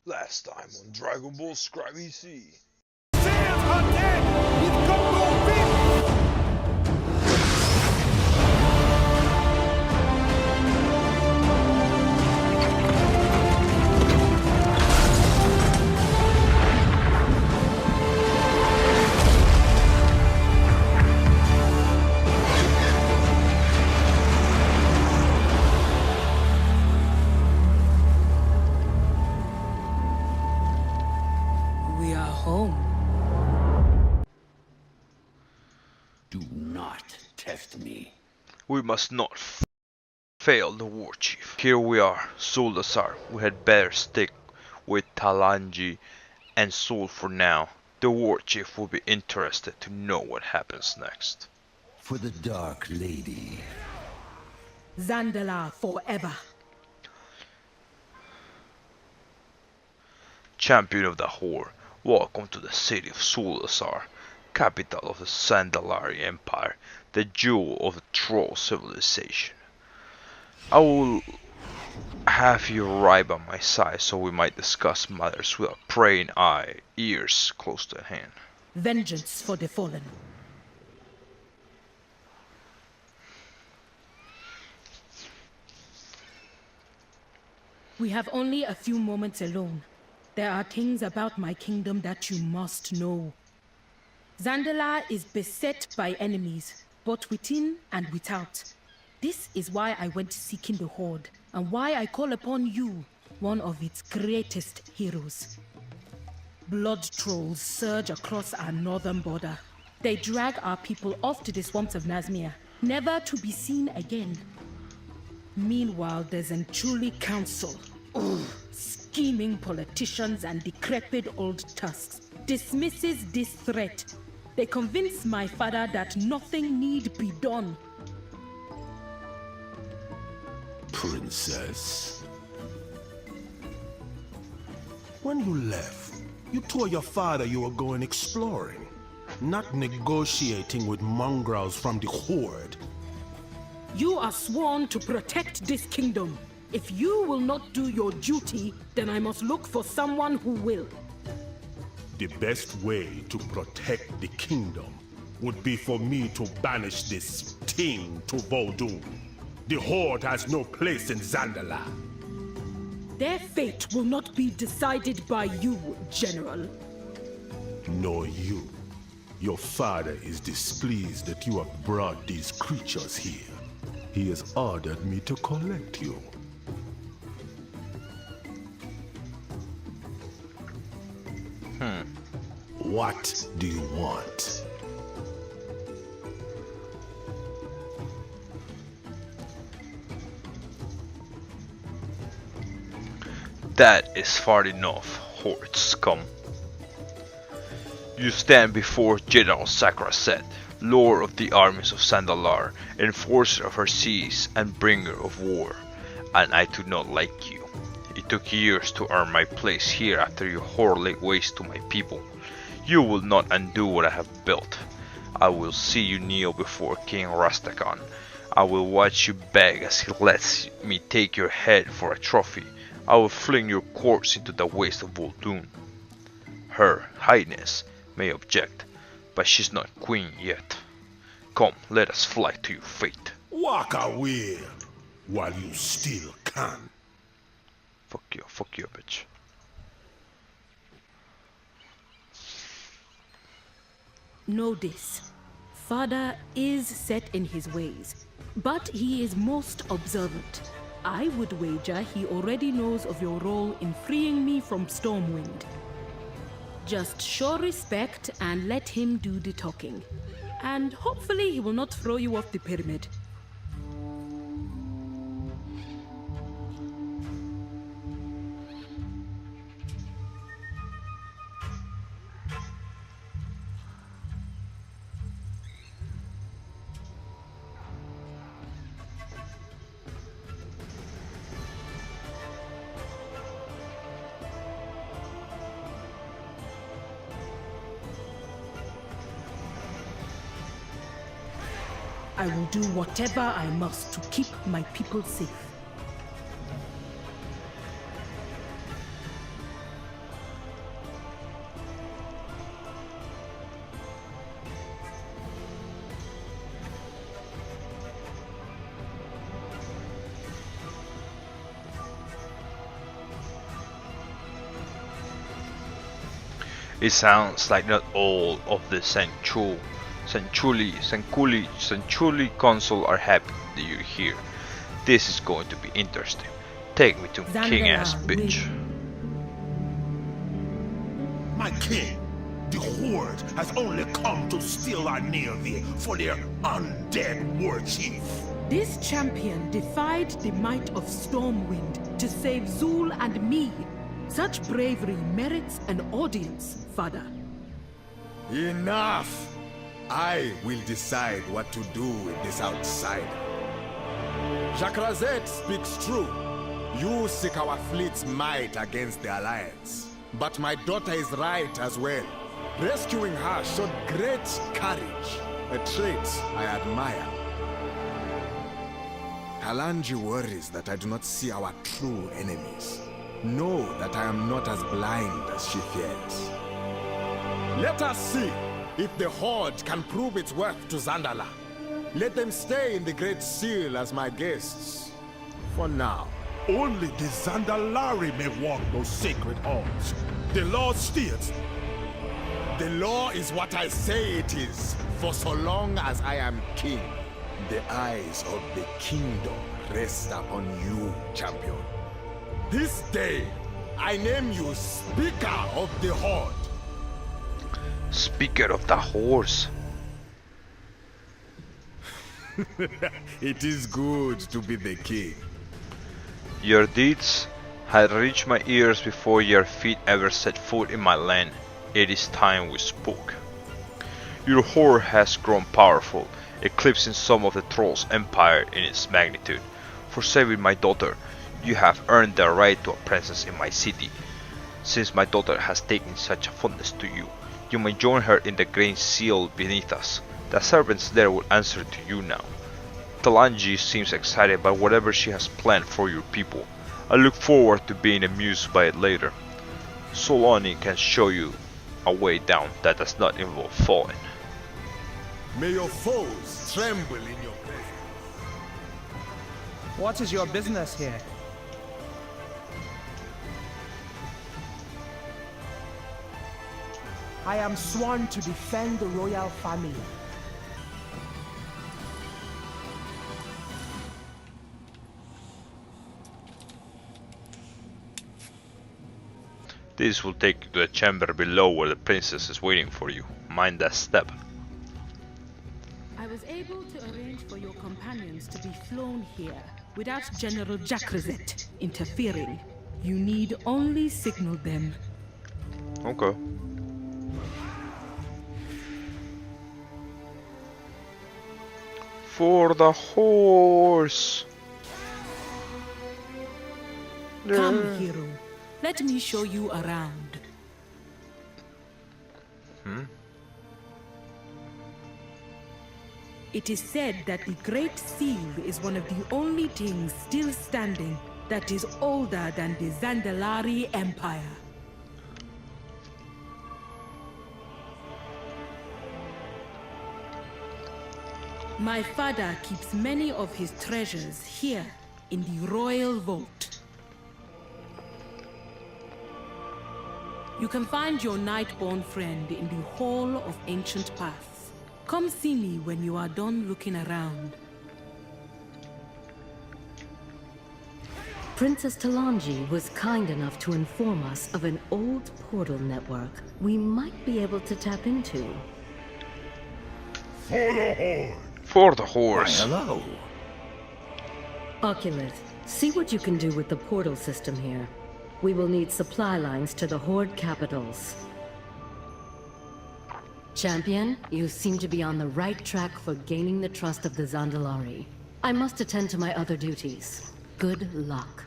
Last time on Dragon Ball scrubbiness. Saiyans are dead! We've got no beef! We are home. Do not test me. We must not fail the war chief. Here we are, Sulazar. We had better stick with Talanji and Sul for now. The war chief will be interested to know what happens next. For the Dark Lady. Zandala forever. Champion of the Horde, welcome to the city of Sulazar, capital of the Sandalari Empire, the jewel of the Troll civilization. I will have you right by my side so we might discuss matters with a praying eye, ears close to hand. Vengeance for the fallen. We have only a few moments alone. There are things about my kingdom that you must know. Zandala is beset by enemies, both within and without. This is why I went seeking the Horde, and why I call upon you, one of its greatest heroes. Blood trolls surge across our northern border. They drag our people off to the swamps of Nazmir, never to be seen again. Meanwhile, the Zentruli Council, scheming politicians and decrepit old tusks, dismisses this threat. They convince my father that nothing need be done. Princess. When you left, you told your father you were going exploring, not negotiating with mongrels from the Horde. You are sworn to protect this kingdom. If you will not do your duty, then I must look for someone who will. The best way to protect the kingdom would be for me to banish this thing to Vol'dun. The Horde has no place in Zandala. Their fate will not be decided by you, General. Nor you. Your father is displeased that you have brought these creatures here. He has ordered me to collect you. What do you want? That is far enough, Horde scum. You stand before General Sakraset, Lord of the armies of Sandalar, enforcer of her seas and bringer of war, and I do not like you. It took years to earn my place here after your Horde laid waste to my people. You will not undo what I have built. I will see you kneel before King Rastakhan. I will watch you beg as he lets me take your head for a trophy. I will fling your corpse into the waste of Vol'dun. Her Highness may object, but she's not queen yet. Come, let us fly to your fate. Walk away while you still can. Fuck you, bitch. Know this. Father is set in his ways, but he is most observant. I would wager he already knows of your role in freeing me from Stormwind. Just show respect and let him do the talking. And hopefully he will not throw you off the pyramid. I will do whatever I must to keep my people safe. It sounds like not all of the Sanchuli console are happy that you're here. This is going to be interesting. Take me to king-ass bitch. My king, the Horde has only come to steal our Navy for their undead war chief. This champion defied the might of Stormwind to save Zul and me. Such bravery merits an audience, Father. Enough! I will decide what to do with this outsider. Jacrazet speaks true. You seek our fleet's might against the Alliance. But my daughter is right as well. Rescuing her showed great courage, a trait I admire. Kalanji worries that I do not see our true enemies. Know that I am not as blind as she fears. Let us see if the Horde can prove its worth to Zandala. Let them stay in the Great Seal as my guests. For now. Only the Zandalari may walk those sacred halls. The law states. The law is what I say it is, for so long as I am king. The eyes of the kingdom rest upon you, champion. This day, I name you Speaker of the Horde. Speaker of the horse. It is good to be the king. Your deeds had reached my ears before your feet ever set foot in my land. It is time we spoke. Your horde has grown powerful, eclipsing some of the Trolls' empire in its magnitude. For saving my daughter, you have earned the right to a presence in my city. Since my daughter has taken such a fondness to you, you may join her in the Great Seal beneath us. The servants there will answer to you now. Talanji seems excited by whatever she has planned for your people. I look forward to being amused by it later. Solani can show you a way down that does not involve falling. May your foes tremble in your presence. What is your business here? I am sworn to defend the royal family. This will take you to the chamber below where the princess is waiting for you. Mind that step. I was able to arrange for your companions to be flown here without General Jacrazet interfering. You need only signal them. Okay. For the horse. Come, hero. Let me show you around. It is said that the Great Seal is one of the only things still standing that is older than the Zandalari Empire. My father keeps many of his treasures here in the Royal Vault. You can find your Nightborn friend in the Hall of Ancient Paths. Come see me when you are done looking around. Princess Talanji was kind enough to inform us of an old portal network we might be able to tap into. For the Horde! For the horse. Hello. Oculus, see what you can do with the portal system here. We will need supply lines to the Horde capitals. Champion, you seem to be on the right track for gaining the trust of the Zandalari. I must attend to my other duties. Good luck.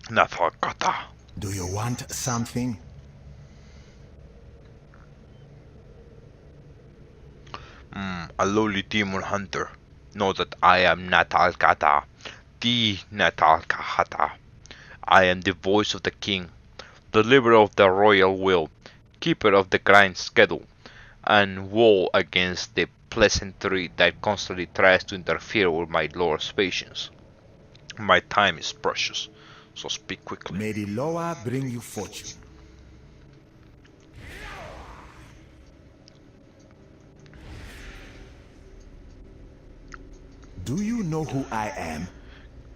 Nafakata. Do you want something? A lowly demon hunter. Know that I am Natalkata, the Natalkahata. I am the voice of the king, deliverer of the royal will, keeper of the grind schedule, and war against the pleasantry that constantly tries to interfere with my lord's patience. My time is precious, so speak quickly. May the Loa bring you fortune. Do you know who I am?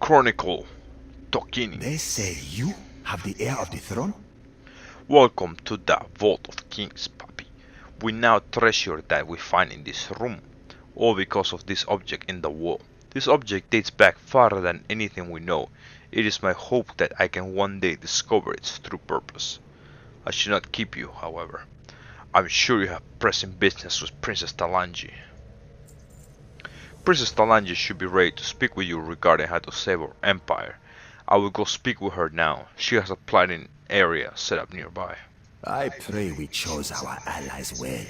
Chronicle Tokini. They say you have the heir of the throne? Welcome to the Vault of Kings, puppy. We now treasure that we find in this room, all because of this object in the wall. This object dates back farther than anything we know. It is my hope that I can one day discover its true purpose. I should not keep you, however. I'm sure you have pressing business with Princess Talanji. Princess Talanji should be ready to speak with you regarding how to save our empire. I will go speak with her now. She has a planning area set up nearby. I pray we chose our allies well.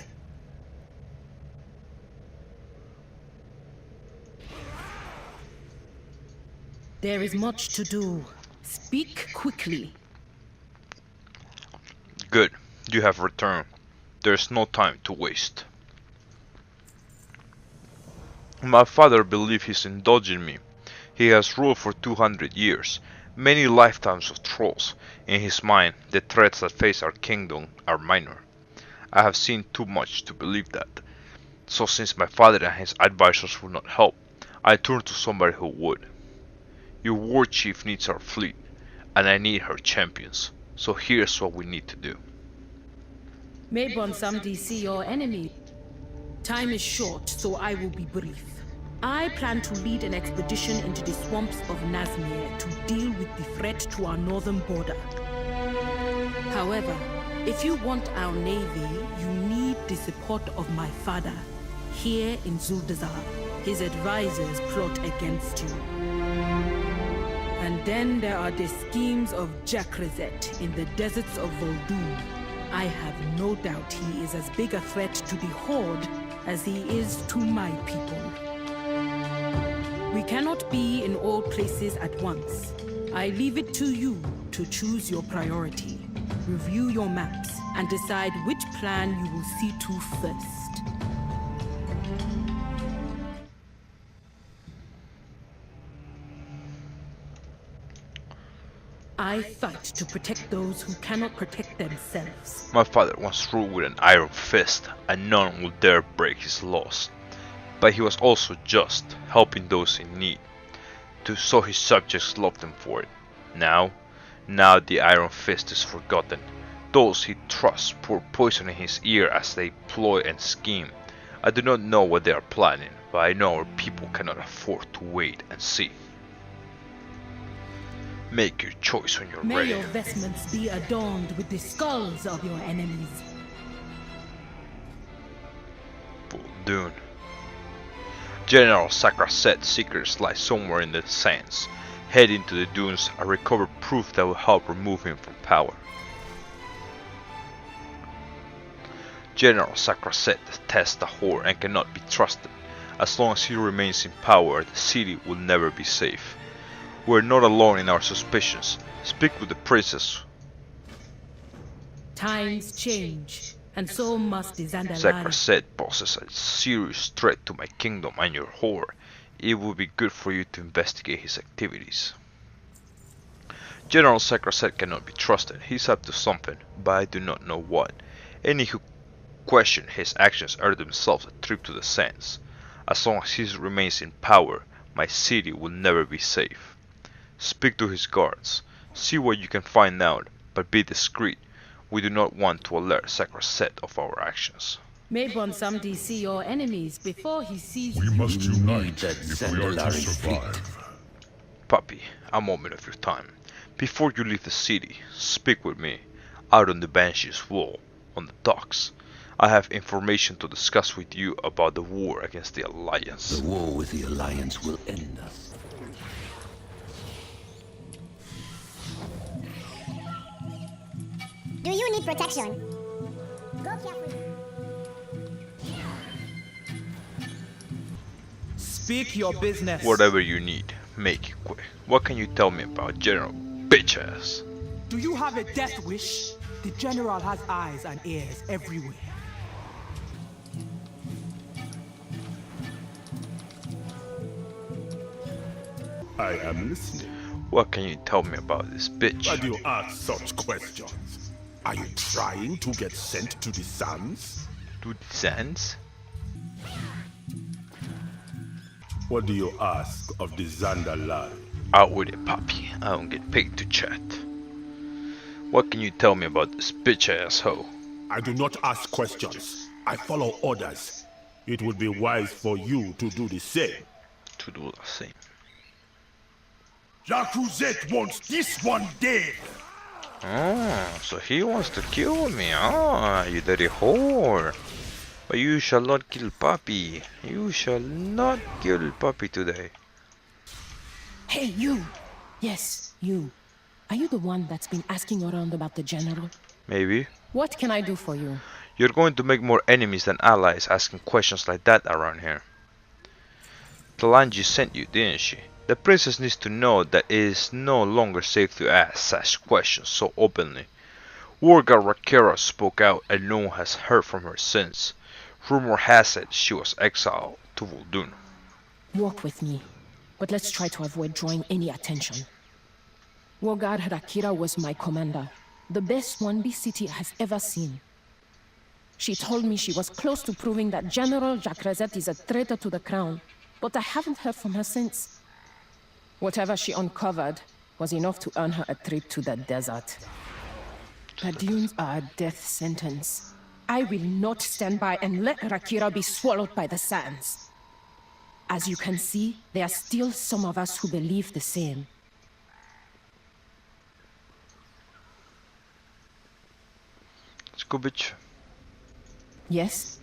There is much to do. Speak quickly. Good. You have returned. There's no time to waste. My father believes he's indulging me. He has ruled for 200 years, many lifetimes of trolls. In his mind, the threats that face our kingdom are minor. I have seen too much to believe that. So since my father and his advisors would not help, I turned to somebody who would. Your war chief needs our fleet, and I need her champions. So here's what we need to do. Maybon Samdi see your enemy. Time is short, so I will be brief. I plan to lead an expedition into the swamps of Nazmir to deal with the threat to our northern border. However, if you want our navy, you need the support of my father, here in Zuldazar. His advisors plot against you. And then there are the schemes of Jakrazet in the deserts of Vol'dun. I have no doubt he is as big a threat to the Horde as he is to my people. We cannot be in all places at once. I leave it to you to choose your priority, review your maps, and decide which plan you will see to first. I fight to protect those who cannot protect themselves. My father once ruled with an iron fist, and none would dare break his laws. But he was also just, helping those in need, so his subjects loved him for it. Now the iron fist is forgotten. Those he trusts pour poison in his ear as they ploy and scheme. I do not know what they are planning, but I know our people cannot afford to wait and see. Make your choice when you're May ready. your vestments be adorned with the skulls of your enemies. Vol'dun. General Sakraset's secrets lie somewhere in the sands. Head into the dunes and recover proof that will help remove him from power. General Sakraset detests the Horde and cannot be trusted. As long as he remains in power, the city will never be safe. We are not alone in our suspicions. Speak with the princess. Times change, and so must the Zandalari. Sakraset poses a serious threat to my kingdom and your Horde. It would be good for you to investigate his activities. General Sakraset cannot be trusted. He's up to something, but I do not know what. Any who question his actions earn themselves a trip to the sands. As long as he remains in power, my city will never be safe. Speak to his guards. See what you can find out, but be discreet. We do not want to alert Sakraset of our actions. Maybon Samdi see your enemies before he sees We you. must unite that if we are to Zandalari's survive. Puppy, a moment of your time. Before you leave the city, speak with me. Out on the Banshee's wall, on the docks. I have information to discuss with you about the war against the Alliance. The war with the Alliance will end us. Do you need protection? Go carefully. Speak your business. Whatever you need, make it quick. What can you tell me about General Bitch-ass? Do you have a death wish? The General has eyes and ears everywhere. I am listening. What can you tell me about this bitch? Why do you ask such questions? Are you trying to get sent to the sands? To the sands? What do you ask of the Zandalar? Out with it, Poppy. I don't get paid to chat. What can you tell me about this bitch ass hoe? I do not ask questions. I follow orders. It would be wise for you to do the same. To do the same. Yakuzet wants this one dead. Oh, so he wants to kill me. Ah, you dirty whore. But you shall not kill Poppy. You shall not kill Poppy today. Hey, you! Yes, you. Are you the one that's been asking around about the general? Maybe. What can I do for you? You're going to make more enemies than allies asking questions like that around here. Talanji sent you, didn't she? The princess needs to know that it is no longer safe to ask such questions so openly. Warga Rakera spoke out and no one has heard from her since. Rumor has it she was exiled to Vol'dun. Walk with me, but let's try to avoid drawing any attention. Warga Rakira was my commander, the best 1B city has ever seen. She told me she was close to proving that General Jakrazet is a traitor to the crown, but I haven't heard from her since. Whatever she uncovered was enough to earn her a trip to the desert. The dunes are a death sentence. I will not stand by and let Rakira be swallowed by the sands. As you can see, there are still some of us who believe the same. Let's go, bitch. Yes?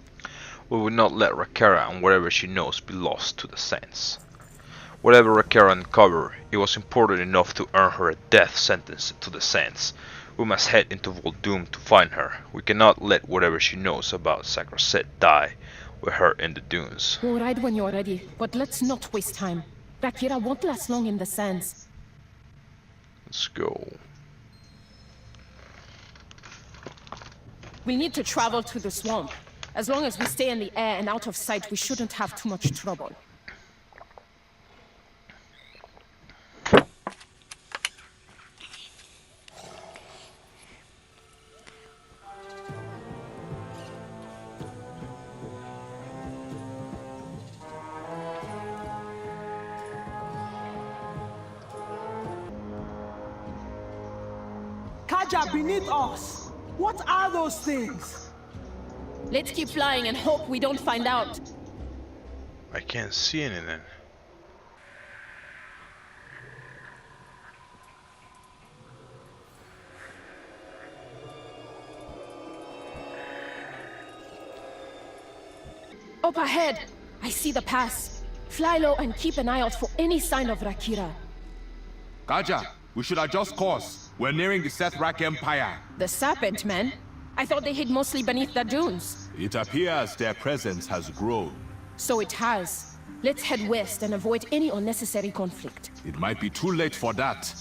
We will not let Rakera and whatever she knows be lost to the sands. Whatever Rakera uncovered, it was important enough to earn her a death sentence to the sands. We must head into Vol'dun to find her. We cannot let whatever she knows about Sacroset die with her in the dunes. We'll ride when you're ready, but let's not waste time. Rakira won't last long in the sands. Let's go. We need to travel to the swamp. As long as we stay in the air and out of sight, we shouldn't have too much trouble. Kaja beneath us. What are those things? Let's keep flying and hope we don't find out. I can't see anything. Up ahead, I see the pass. Fly low and keep an eye out for any sign of Rakira. Kaja, we should adjust course. We're nearing the Sethrak Empire. The Serpent Men? I thought they hid mostly beneath the dunes. It appears their presence has grown. So it has. Let's head west and avoid any unnecessary conflict. It might be too late for that.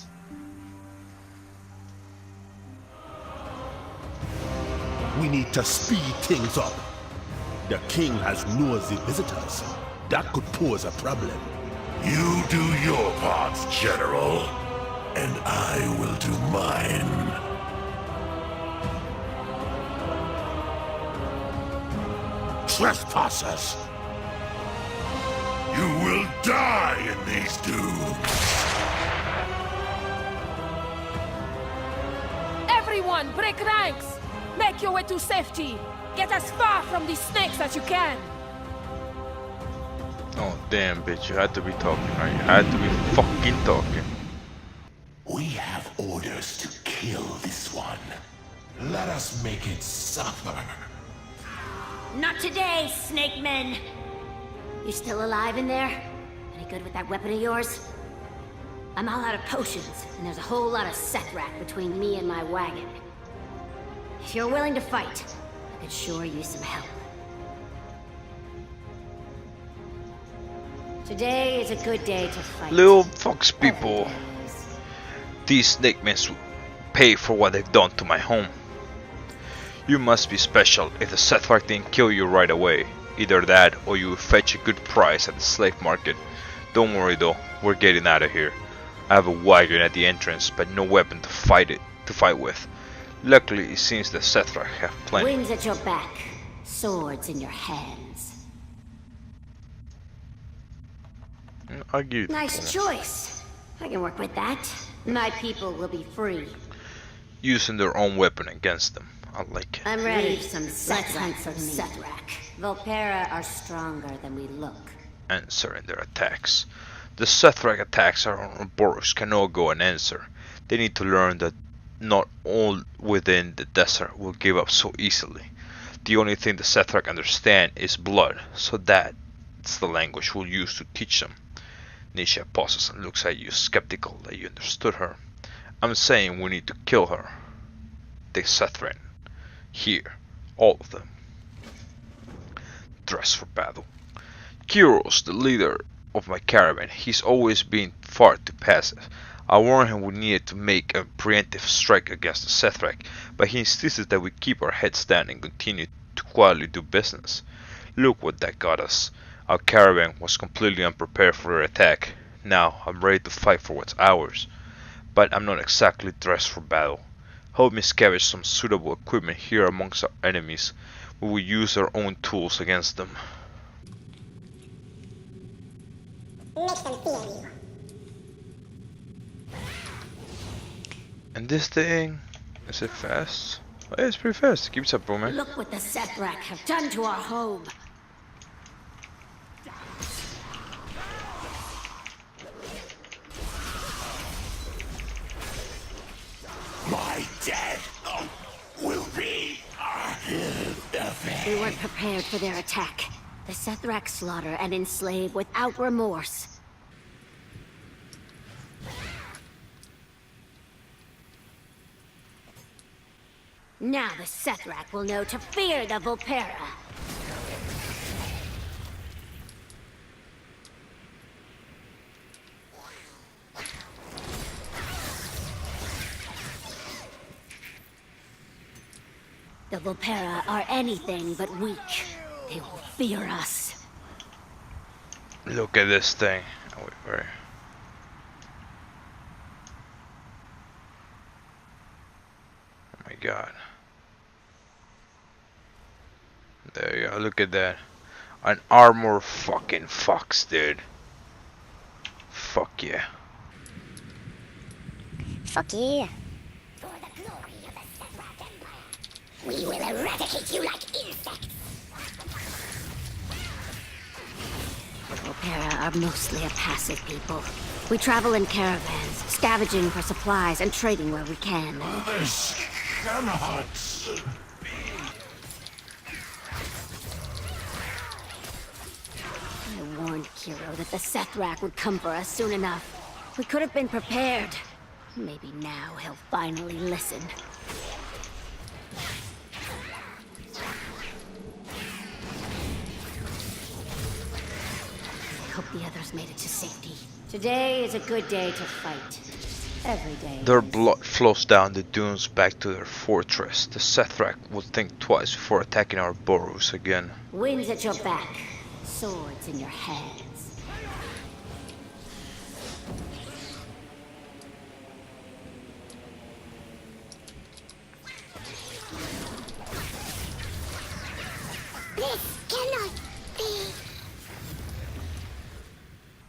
We need to speed things up. The king has nosy visitors. That could pose a problem. You do your part, General, and I will do mine. Trespassers! You will die in these dunes! Everyone, break ranks! Make your way to safety! Get as far from these snakes as you can! Oh damn, bitch, you had to be talking, right? You had to be fucking talking. We have orders to kill this one. Let us make it suffer. Not today, snake men. You still alive in there? Any good with that weapon of yours? I'm all out of potions, and there's a whole lot of Sethrak between me and my wagon. If you're willing to fight, I could sure use some help. Today is a good day to fight. Little fox people. These snake men pay for what they've done to my home. You must be special if the Sethrak didn't kill you right away. Either that or you will fetch a good price at the slave market. Don't worry though, we're getting out of here. I have a wagon at the entrance, but no weapon to fight with. Luckily, it seems the Sethrak have plenty. Winds at your back, swords in your hands. I'll give you the Nice point. choice. I can work with that. My people will be free. Using their own weapon against them. I like it. I'm ready. Leave some Sethrak for Sethrak. Volpera are stronger than we look. Answering their attacks. The Sethrak attacks on Ouroboros cannot go unanswered. They need to learn that not all within the desert will give up so easily. The only thing the Sethrak understand is blood, so that's the language we'll use to teach them. Nisha pauses and looks at you, skeptical that you understood her. I'm saying we need to kill her. The Sethrak. Here. All of them. Dress for battle. Kyros, the leader of my caravan, he's always been far too passive. I warned him we needed to make a preemptive strike against the Sethrak, but he insisted that we keep our heads down and continue to quietly do business. Look what that got us. Our caravan was completely unprepared for their attack. Now I'm ready to fight for what's ours, but I'm not exactly dressed for battle. Help me scavenge some suitable equipment here amongst our enemies. We will use our own tools against them. Make them fear you. And this thing, is it fast? Oh, yeah, it's pretty fast. Keep it up, bro, man. Look what the Sethrak have done to our home. My death will be We weren't prepared for their attack. The Sethrak slaughter and enslave without remorse. Now the Sethrak will know to fear the Volpera. The Volpera are anything but weak. They will fear us. Look at this thing. Oh, wait, where? Oh my god. There you go, look at that. An armor fucking fox, dude. Fuck yeah. Fuck yeah. For the glory of the Sethrak Empire, we will eradicate you like insects. Volpera are mostly a passive people. We travel in caravans, scavenging for supplies and trading where we can. This cannot be. I warned Kiro that the Sethrak would come for us soon enough. We could have been prepared. Maybe now he'll finally listen. I hope the others made it to safety. Today is a good day to fight. Every day. Their blood flows down the dunes back to their fortress. The Sethrak will think twice before attacking our burrows again. Winds at your back, swords in your hands. This cannot be.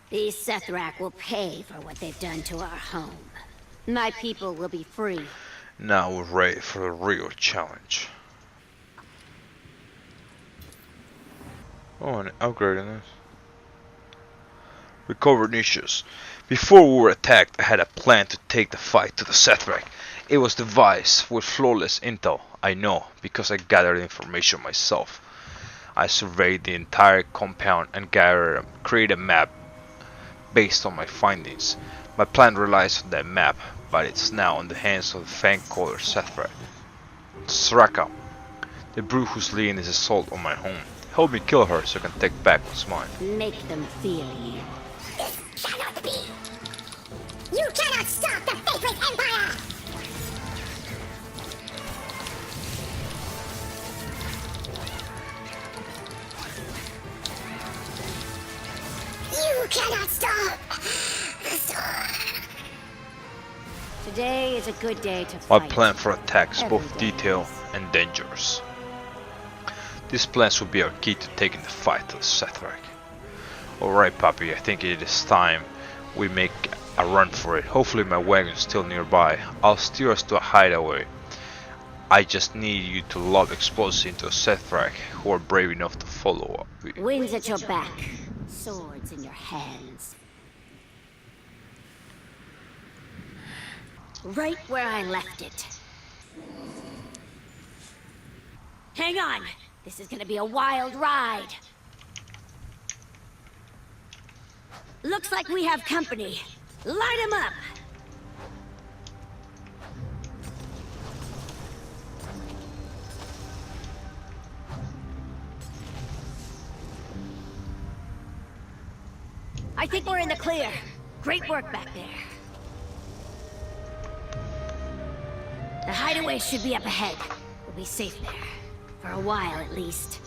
These Sethrak will pay for what they've done to our home. My people will be free. Now we're ready for the real challenge. Oh, an upgrade in this. Recover niches. Before we were attacked, I had a plan to take the fight to the Sethrak. It was devised with flawless intel. I know, because I gathered information myself. I surveyed the entire compound and created a map based on my findings. My plan relies on that map, but it's now in the hands of the Fang-caller Sethrak. Sraka, the brute who's leading this assault on my home. Help me kill her so I can take back what's mine. Make them fear you. This cannot be. You cannot stop the faithless Empire! You cannot stop the storm. Today is a good day to My fight. plan for attacks, Every both day detailed is. and dangerous. These plans will be our key to taking the fight to the Sethrak. Alright, Papi, I think it is time we make a run for it. Hopefully my wagon's still nearby. I'll steer us to a hideaway. I just need you to lob explosives into a Sethrak who are brave enough to follow up. Winds at your back, swords in your hands. Right where I left it. Hang on! This is gonna be a wild ride. Looks like we have company. Light 'em up! I think we're in the clear. Great work back there. The hideaway should be up ahead. We'll be safe there. For a while, at least.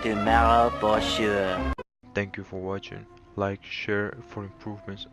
Tomorrow for sure. Thank you for watching. Like, share for improvements